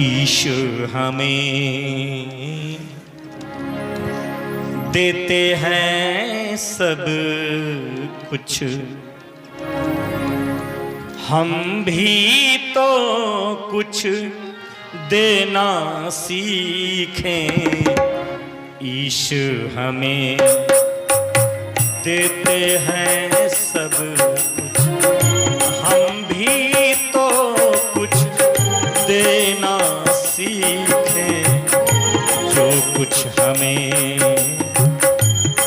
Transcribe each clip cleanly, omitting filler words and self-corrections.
ईश्वर हमें देते हैं सब कुछ, हम भी तो कुछ देना सीखें। ईश्वर हमें देते हैं सब कुछ, हम भी तो कुछ देना सीखें। जो कुछ हमें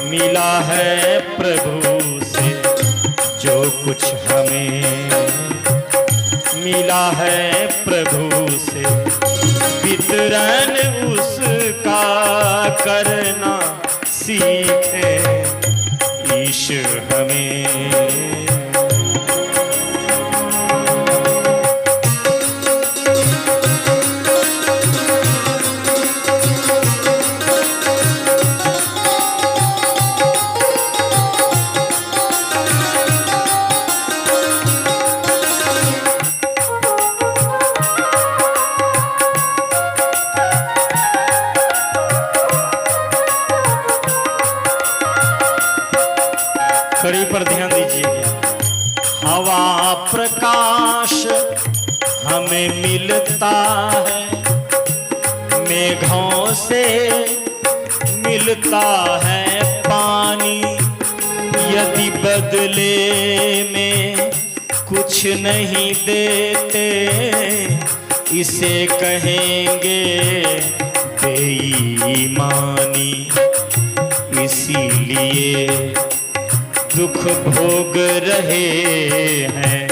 मिला है प्रभु से, जो कुछ हमें मिला है प्रभु से, वितरण उसका करना सीखे। ईश्वर हमें कड़ी पर ध्यान दीजिए। हवा प्रकाश हमें मिलता है, मेघों से मिलता है पानी। यदि बदले में कुछ नहीं देते, इसे कहेंगे बेईमानी। इसीलिए दुख भोग रहे हैं,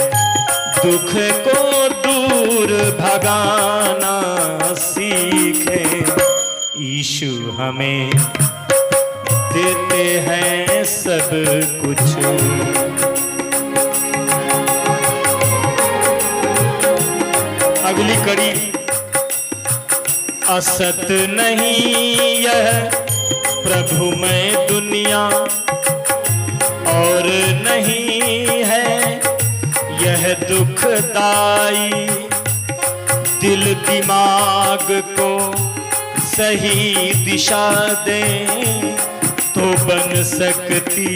दुख को दूर भगाना सीखे। यीशु हमें देते हैं सब कुछ। अगली कड़ी, असत नहीं यह प्रभुमय दुनिया, और नहीं है यह दुखदाई। दिल दिमाग को सही दिशा दे तो बन सकती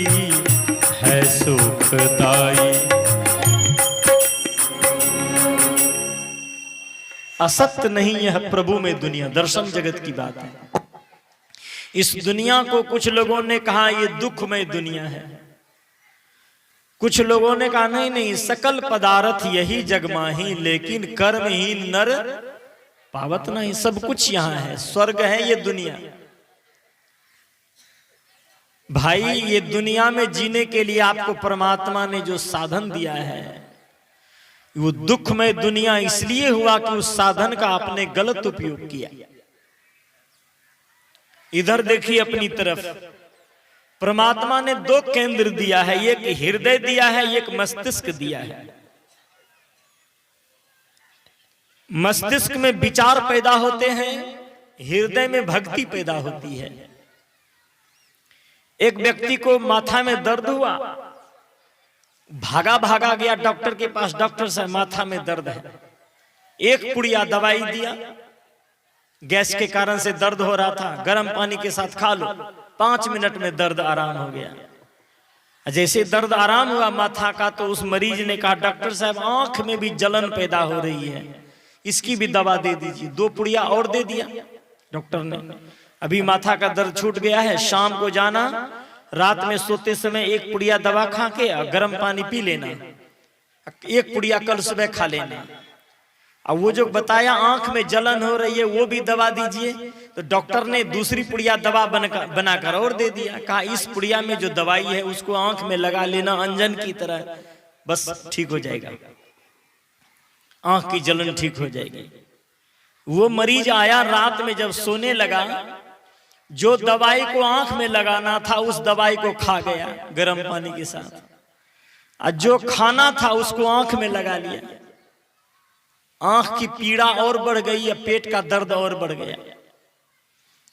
है सुखदाई। असत्य नहीं यह प्रभु में दुनिया, दर्शन जगत की बात है। इस दुनिया को कुछ लोगों ने कहा ये दुखमय दुनिया है, कुछ लोगों ने कहा नहीं नहीं सकल पदार्थ यही जग माही, लेकिन कर्महीन नर पावत नहीं। सब कुछ यहाँ है, स्वर्ग है ये दुनिया। भाई ये दुनिया में जीने के लिए आपको परमात्मा ने जो साधन दिया है, वो दुखमय दुनिया इसलिए हुआ कि उस साधन का आपने गलत उपयोग किया। इधर देखिए अपनी तरफ, परमात्मा ने दो केंद्र दिया है, एक हृदय दिया है, एक मस्तिष्क दिया है। मस्तिष्क में विचार पैदा होते हैं, हृदय में भक्ति पैदा होती है। एक व्यक्ति को माथा में दर्द हुआ, भागा भागा गया डॉक्टर के पास, डॉक्टर साहब माथा में दर्द है। एक पुड़िया दवाई दिया, गैस के कारण से दर्द हो रहा था, गर्म पानी के साथ खा लो, 5 मिनट में दर्द आराम हो गया। जैसे दर्द आराम हुआ माथा का, तो उस मरीज ने कहा डॉक्टर साहब आंख में भी जलन पैदा हो रही है, इसकी भी दवा दे दीजिए। 2 पुड़िया और दे दिया डॉक्टर ने। अभी माथा का दर्द छूट गया है, शाम को जाना, रात में सोते समय 1 पुड़िया दवा खा के गर्म पानी पी लेना, 1 पुड़िया कल सुबह खा लेना। अब वो जो बताया आंख में जलन हो रही है वो भी दवा दीजिए, तो डॉक्टर ने दूसरी पुड़िया दवा बनाकर और दे दिया। कहा इस पुड़िया में जो दवाई है उसको आंख में लगा लेना अंजन की तरह, बस ठीक हो जाएगा, आंख की जलन ठीक हो जाएगी। वो मरीज आया रात में, जब सोने लगा, जो दवाई को आंख में लगाना था उस दवाई को खा गया गर्म पानी के साथ, और जो खाना था उसको आंख में लगा लिया। आंख की पीड़ा और बढ़ गई, या पेट का दर्द और बढ़ गया।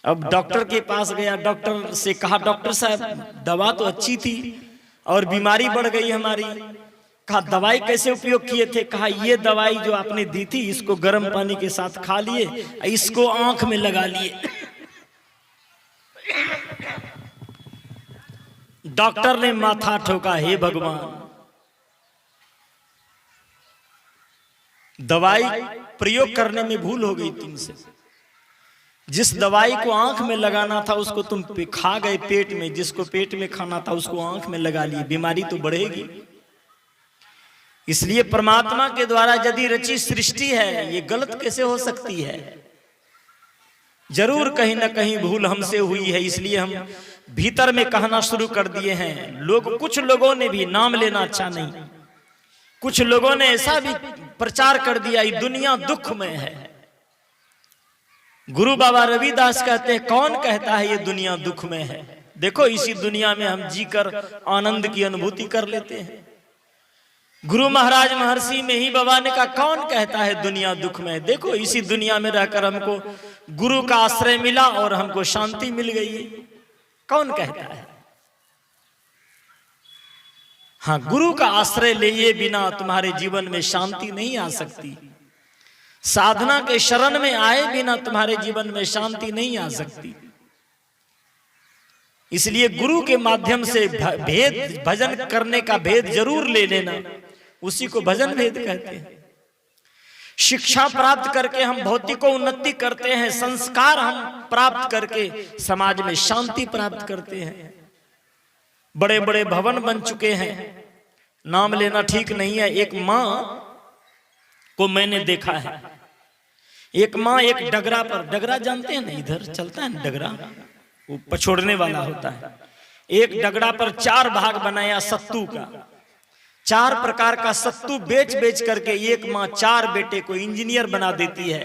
अब डॉक्टर के पास गया, डॉक्टर से कहा डॉक्टर साहब दवा तो अच्छी थी और बीमारी बढ़ गई हमारी। कहा दवाई कैसे उपयोग किए थे? कहा ये दवाई जो आपने दी थी इसको गर्म पानी के साथ खा लिए, इसको आंख में लगा लिए। डॉक्टर ने माथा ठोका, हे भगवान, दवाई प्रयोग करने में भूल हो गई तुमसे। जिस दवाई को आंख में लगाना था उसको तुम खा गए पेट में, जिसको पेट में खाना था उसको आंख में लगा लिए, बीमारी तो बढ़ेगी। इसलिए परमात्मा के द्वारा यदि रची सृष्टि है, ये गलत कैसे हो सकती है? जरूर कहीं ना कहीं भूल हमसे हुई है, इसलिए हम भीतर में कहना शुरू कर दिए हैं। कुछ लोगों ने भी, नाम लेना अच्छा नहीं, कुछ लोगों ने ऐसा भी प्रचार कर दिया ये दुनिया दुख में है। गुरु बाबा रविदास कहते हैं, कौन कहता है ये दुनिया दुख में है? देखो इसी दुनिया में हम जीकर आनंद की अनुभूति कर लेते हैं। गुरु महाराज महर्षि में ही बाबा ने कहा, कौन कहता है दुनिया दुख में है? देखो इसी दुनिया में रहकर हमको गुरु का आश्रय मिला और हमको शांति मिल गई। कौन कहता है? हाँ, गुरु का आश्रय लिए बिना तुम्हारे जीवन में शांति नहीं आ सकती। साधना के शरण में आए बिना तुम्हारे जीवन में शांति नहीं आ सकती। इसलिए गुरु के माध्यम से भेद, भजन करने का भेद जरूर ले लेना, उसी को भजन भेद कहते हैं। शिक्षा प्राप्त करके हम भौतिक उन्नति करते हैं, संस्कार हम प्राप्त करके समाज में शांति प्राप्त करते हैं। बड़े बड़े भवन बन चुके हैं, नाम लेना ठीक नहीं है। एक माँ को मैंने देखा है, एक माँ एक डगरा पर, डगरा जानते हैं ना, इधर चलता है ना डगरा, वो पछोड़ने वाला होता है। एक डगरा पर 4 भाग बनाया सत्तू का, 4 प्रकार का सत्तू बेच बेच करके एक माँ 4 बेटे को इंजीनियर बना देती है।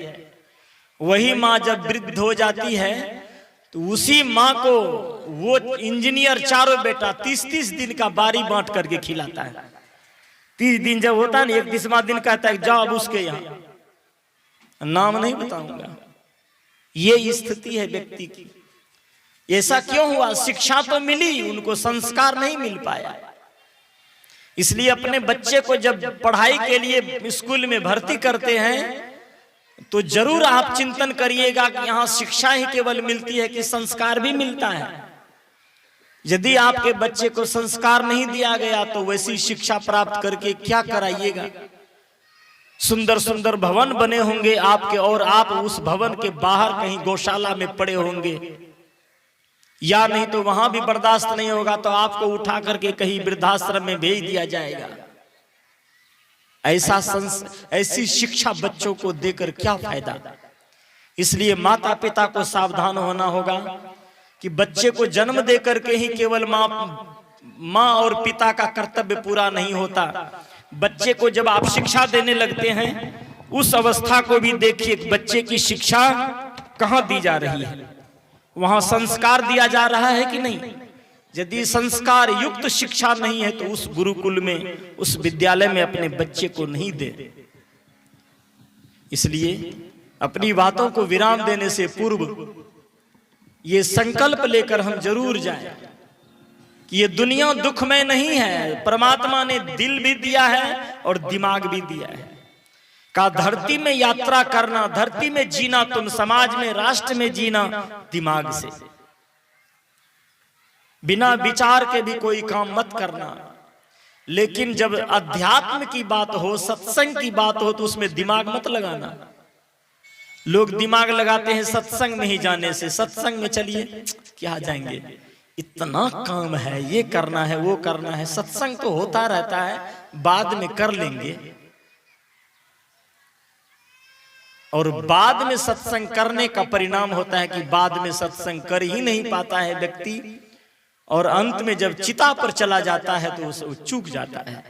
वही माँ जब वृद्ध हो जाती है तो उसी माँ को वो इंजीनियर 4 बेटा 30-30 दिन का बारी बांट करके खिलाता है। 30 दिन जब होता है ना, 31वां दिन कहता है जाओ अब उसके यहाँ, नाम नहीं बताऊंगा। ये स्थिति है व्यक्ति की। ऐसा क्यों हुआ? शिक्षा तो मिली, उनको संस्कार नहीं मिल पाया। इसलिए अपने बच्चे को जब पढ़ाई के लिए स्कूल में भर्ती करते हैं तो जरूर आप चिंतन करिएगा कि यहाँ शिक्षा ही केवल मिलती है कि संस्कार भी मिलता है। यदि आपके बच्चे को संस्कार नहीं दिया गया तो वैसी शिक्षा प्राप्त करके क्या कराइएगा? सुंदर सुंदर भवन बने होंगे आपके, और आप उस भवन के बाहर कहीं गौशाला में पड़े होंगे, या नहीं तो वहां भी बर्दाश्त नहीं होगा तो आपको उठा करके कहीं वृद्धाश्रम में भेज दिया जाएगा। ऐसी शिक्षा बच्चों को देकर क्या फायदा? इसलिए माता पिता को सावधान होना होगा कि बच्चे को जन्म देकर के ही केवल माँ और पिता का कर्तव्य पूरा नहीं होता। बच्चे को जब आप शिक्षा देने लगते हैं उस अवस्था को भी देखिए, बच्चे की शिक्षा कहाँ दी जा रही है, वहां संस्कार दिया जा रहा है कि नहीं। यदि संस्कार युक्त शिक्षा नहीं है तो उस गुरुकुल में, उस विद्यालय में अपने बच्चे को नहीं दे। इसलिए अपनी बातों को विराम देने से पूर्व ये संकल्प लेकर हम जरूर जाएं कि ये दुनिया दुख में नहीं है। परमात्मा ने दिल भी दिया है और दिमाग भी दिया है। का धरती में यात्रा करना, धरती में जीना, तुम समाज में, राष्ट्र में जीना दिमाग से, बिना विचार के भी कोई काम मत करना। लेकिन जब अध्यात्म की बात हो, सत्संग की बात हो तो उसमें दिमाग मत लगाना। लोग दिमाग लगाते हैं सत्संग में ही जाने से। सत्संग में चलिए क्या जाएंगे, इतना काम है, ये करना है, वो करना है। सत्संग तो होता रहता है, बाद में कर लेंगे। और बाद में सत्संग करने का परिणाम होता है कि बाद में सत्संग कर ही नहीं पाता है व्यक्ति, और अंत में जब चिता पर चला जाता है तो उसे चूक जाता है।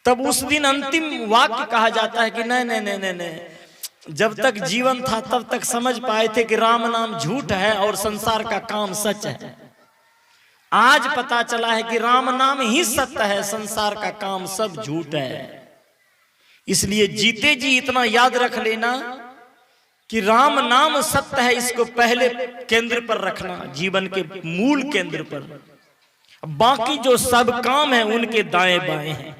तब उस दिन अंतिम वाक्य कहा जाता है कि नहीं नहीं नहीं नहीं नहीं, जब तक जीवन था तब तक समझ पाए थे कि राम नाम झूठ है और संसार का काम सच है। आज पता चला है कि राम नाम ही सत्य है, संसार का काम सब झूठ है। इसलिए जीते जी इतना याद रख लेना कि राम नाम सत्य है, इसको पहले केंद्र पर रखना, जीवन के मूल केंद्र पर। बाकी जो सब काम है उनके दाएं बाएं हैं।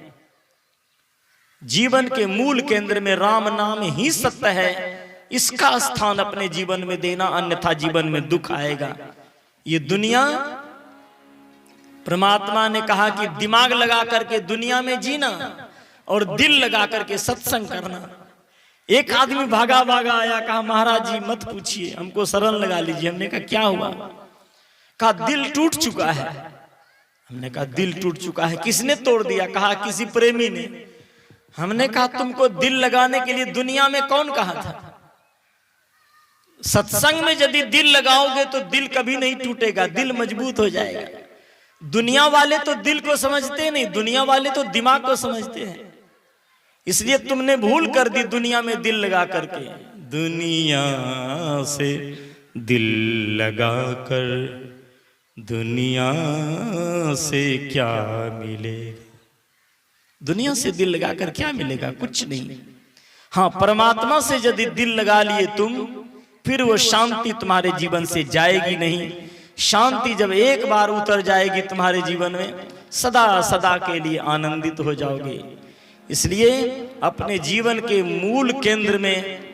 जीवन के मूल केंद्र में राम नाम ही सत्य है, इसका स्थान अपने जीवन में देना, अन्यथा जीवन में दुख आएगा। ये दुनिया, परमात्मा ने कहा कि दिमाग लगा करके दुनिया में जीना और दिल लगा करके सत्संग करना। एक आदमी भागा भागा आया, कहा महाराज जी मत पूछिए, हमको शरण लगा लीजिए। हमने कहा क्या हुआ? कहा दिल टूट चुका है। हमने कहा दिल टूट चुका है, किसने तोड़ दिया? कहा किसी प्रेमी ने। हमने कहा तुमको दिल लगाने के लिए दुनिया में कौन कहा था? सत्संग में यदि दिल लगाओगे तो दिल कभी नहीं टूटेगा, दिल मजबूत हो जाएगा। दुनिया वाले तो दिल को समझते नहीं, दुनिया वाले तो दिमाग को समझते हैं। इसलिए तुमने भूल कर दी दुनिया में दिल लगा करके। दुनिया से दिल लगा कर दुनिया से क्या मिलेगा? दुनिया से दिल लगाकर क्या मिलेगा? कुछ नहीं। हाँ, परमात्मा से यदि दिल लगा लिए तुम, फिर वो शांति तुम्हारे जीवन से जाएगी नहीं। शांति जब एक बार उतर जाएगी तुम्हारे जीवन में, सदा सदा के लिए आनंदित हो जाओगे। इसलिए अपने जीवन के मूल केंद्र में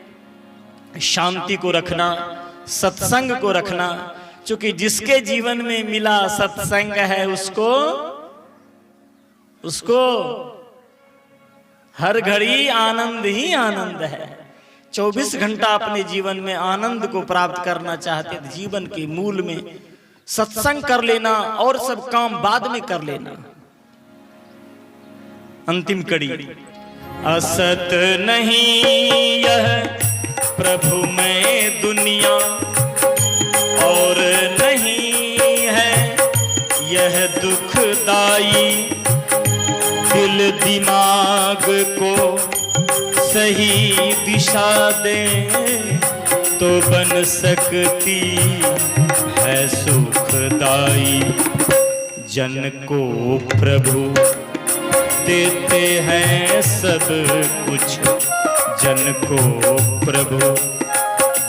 शांति को रखना, सत्संग को रखना, क्योंकि जिसके जीवन में मिला सत्संग है उसको हर घड़ी आनंद ही आनंद है। 24 घंटा अपने जीवन में आनंद को प्राप्त करना चाहते हैं, जीवन के मूल में सत्संग कर लेना और सब काम बाद में कर लेना। अंतिम कड़ी, असत नहीं यह प्रभु में दुनिया, और नहीं है यह दुखदाई। दिल दिमाग को सही दिशा दे तो बन सकती है सुखदाई। जन को प्रभु देते हैं सब कुछ, जन को प्रभु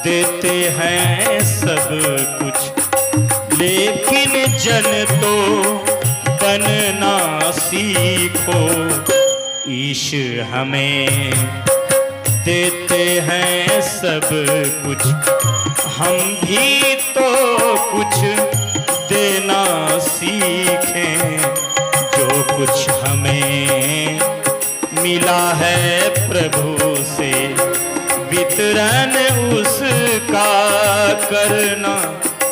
देते हैं सब कुछ, लेकिन जन तो बनना सीखो। ईश हमें देते हैं सब कुछ, हम भी तो कुछ देना सीखें। जो कुछ हमें मिला है प्रभु से, वितरण उसका करना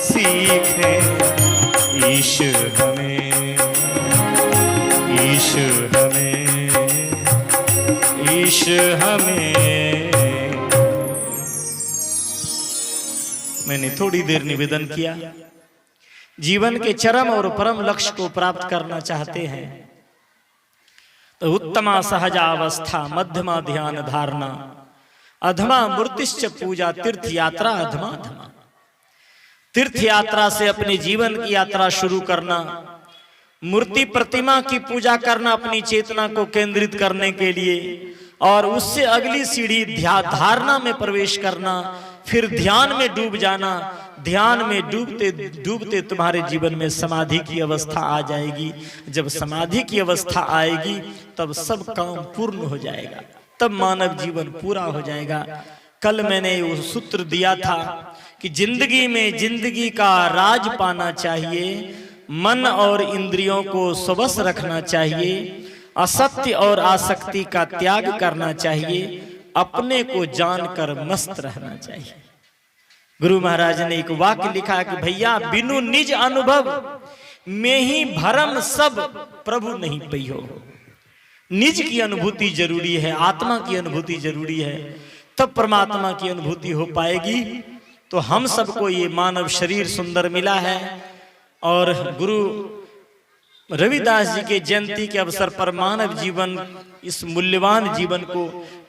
सीखें। ईश हमें, ईश हमें, ईश हमें। मैंने थोड़ी देर निवेदन किया, जीवन के चरम और परम लक्ष्य को प्राप्त करना चाहते हैं तो उत्तमा सहजावस्था, मध्यमा ध्यान धारणा, अधमा मूर्तिश्च पूजा, तीर्थ यात्रा अधमा अधमा। तीर्थ यात्रा से अपने जीवन की यात्रा शुरू करना, मूर्ति प्रतिमा की पूजा करना अपनी चेतना को केंद्रित करने के लिए, और उससे अगली सीढ़ी धारणा में प्रवेश करना, फिर ध्यान में डूब जाना। ध्यान में डूबते डूबते तुम्हारे जीवन में समाधि की अवस्था आ जाएगी। जब समाधि की अवस्था आएगी तब सब काम पूर्ण हो जाएगा, तब मानव जीवन पूरा हो जाएगा। कल मैंने वो सूत्र दिया था कि जिंदगी में जिंदगी का राज पाना चाहिए, मन और इंद्रियों को स्वश रखना चाहिए, असत्य और आसक्ति का त्याग करना चाहिए, अपने को जानकर मस्त रहना चाहिए। गुरु महाराज ने एक वाक्य लिखा कि भैया बिनु निज अनुभव में ही भरम सब प्रभु नहीं पइयो। निज की अनुभूति जरूरी है, आत्मा की अनुभूति जरूरी है, तब परमात्मा की अनुभूति हो पाएगी। तो हम सबको ये मानव शरीर सुंदर मिला है, और गुरु रविदास जी के जयंती के अवसर पर मानव जीवन, इस मूल्यवान जीवन को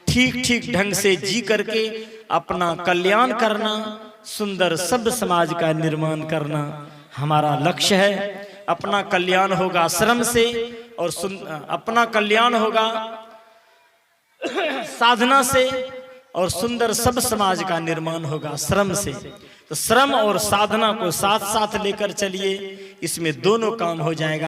ठीक ठीक ढंग से जी करके अपना कल्याण करना, सुंदर सभ्य समाज का निर्माण करना हमारा लक्ष्य है। अपना कल्याण होगा श्रम से, और अपना कल्याण होगा साधना से, और सुंदर सभ्य समाज का निर्माण होगा श्रम से। तो श्रम और साधना को साथ साथ लेकर चलिए, इसमें दोनों काम हो जाएगा।